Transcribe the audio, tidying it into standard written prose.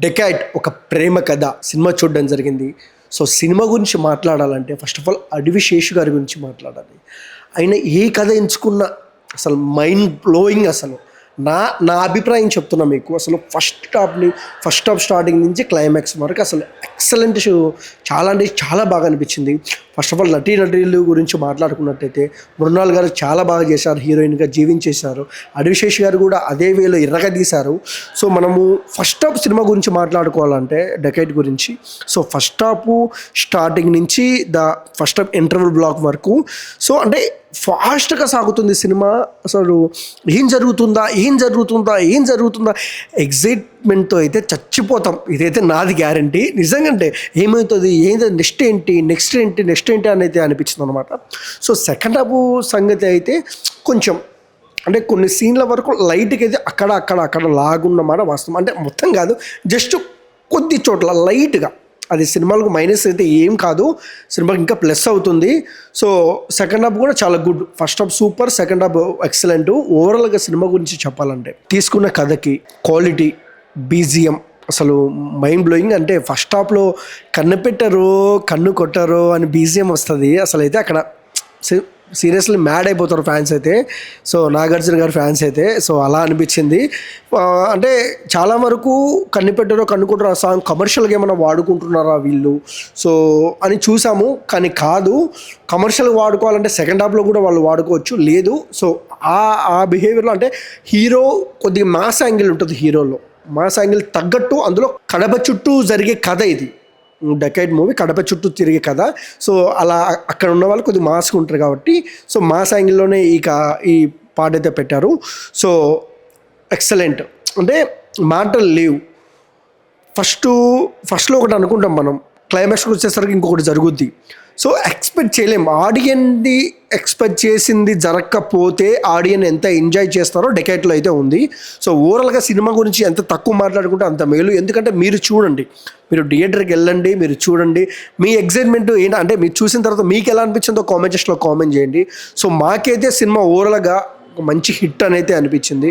Dacoit ఒక ప్రేమ కథ cinema చూడడం జరిగింది. సో సినిమా గురించి మాట్లాడాలంటే ఫస్ట్ ఆఫ్ ఆల్ అడవి శేషు గారి గురించి మాట్లాడాలి. ఆయన ఏ కథ ఎంచుకున్నా అసలు మైండ్ బ్లోయింగ్. అసలు నా నా అభిప్రాయం చెప్తున్నా మీకు. అసలు ఫస్ట్ హాఫ్ స్టార్టింగ్ నుంచి క్లైమాక్స్ వరకు అసలు ఎక్సలెంట్ షో. చాలా అంటే చాలా బాగా అనిపించింది. ఫస్ట్ ఆఫ్ ఆల్ నటీనటులు గురించి మాట్లాడుకున్నట్టయితే మృణాల్ గారు చాలా బాగా చేశారు, హీరోయిన్గా జీవించేశారు. అడవిశేష్ గారు కూడా అదే వేలో ఎర్రగా తీశారు. సో మనము ఫస్ట్ హాఫ్ సినిమా గురించి మాట్లాడుకోవాలంటే డెకైట్ గురించి, సో ఫస్ట్ హాఫ్ స్టార్టింగ్ నుంచి ఫస్ట్ హాఫ్ ఇంటర్వెల్ బ్లాక్ వరకు సో అంటే ఫాస్ట్గా సాగుతుంది సినిమా. అసలు ఏం జరుగుతుందా ఎగ్జైట్మెంట్తో అయితే చచ్చిపోతాం. ఇదైతే నాది గ్యారంటీ. నిజంగా అంటే ఏమవుతుంది, నెక్స్ట్ ఏంటి అనేది అనిపించింది అనమాట. సో సెకండ్ హాఫ్ సంగతి అయితే కొంచెం అంటే కొన్ని సీన్ల వరకు లైట్కి అయితే అక్కడ లాగున్నమాట వాస్తవం. అంటే మొత్తం కాదు, జస్ట్ కొద్ది చోట్ల లైట్గా. అది సినిమాలకు మైనస్ అయితే ఏం కాదు, సినిమాకి ఇంకా ప్లస్ అవుతుంది. సో సెకండ్ హాఫ్ కూడా చాలా good. First half super, second half excellent. ఓవరాల్గా సినిమా గురించి చెప్పాలంటే తీసుకున్న కథకి, క్వాలిటీ, బీజిఎం అసలు మైండ్ బ్లోయింగ్. అంటే ఫస్ట్ హాఫ్లో కన్ను కొట్టారో అని బీజిఎం వస్తుంది. అసలు అయితే అక్కడ సీరియస్లీ మ్యాడ్ అయిపోతారు ఫ్యాన్స్ అయితే. సో నాగార్జున గారి ఫ్యాన్స్ అయితే సో అలా అనిపించింది. అంటే చాలా వరకు కన్నుకుంటారు ఆ సాంగ్ కమర్షియల్గా ఏమైనా వాడుకుంటున్నారా వీళ్ళు సో అని చూసాము. కానీ కాదు, కమర్షియల్గా వాడుకోవాలంటే సెకండ్ హాఫ్లో కూడా వాళ్ళు వాడుకోవచ్చు. లేదు, సో ఆ బిహేవియర్లో అంటే హీరో కొద్దిగా మాస్ యాంగిల్ ఉంటుంది. హీరోలో మాస్ యాంగిల్ తగ్గట్టు అందులో కడప చుట్టూ జరిగే కథ ఇది. డెకైడ్ మూవీ కడప చుట్టూ తిరిగే కథ. సో అలా అక్కడ ఉన్న వాళ్ళు కొద్దిగా మాస్గా ఉంటారు కాబట్టి సో మాస్ యాంగిల్లోనే ఈ పాట అయితే పెట్టారు. సో ఎక్సలెంట్, అంటే మాటలు లేవు. ఫస్ట్లో ఒకటి అనుకుంటాం మనం, క్లైమాక్స్కి వచ్చేసరికి ఇంకొకటి జరుగుద్ది. సో ఎక్స్పెక్ట్ చేయలేం. ఆడియన్ది ఎక్స్పెక్ట్ చేసింది జరగకపోతే ఆడియన్ ఎంత ఎంజాయ్ చేస్తారో డెకైట్లో అయితే ఉంది. సో ఓవరాల్గా సినిమా గురించి ఎంత తక్కువ మాట్లాడుకుంటే అంత మేలు. ఎందుకంటే మీరు చూడండి, మీరు థియేటర్కి వెళ్ళండి, మీరు చూడండి, మీ ఎగ్జైట్మెంట్ ఏంటి అంటే మీరు చూసిన తర్వాత మీకు ఎలా అనిపించిందో కామెంట్ సెక్షన్లో కామెంట్ చేయండి. సో మాకైతే సినిమా ఓవరాల్గా ఒక మంచి హిట్ అనేది అనిపించింది.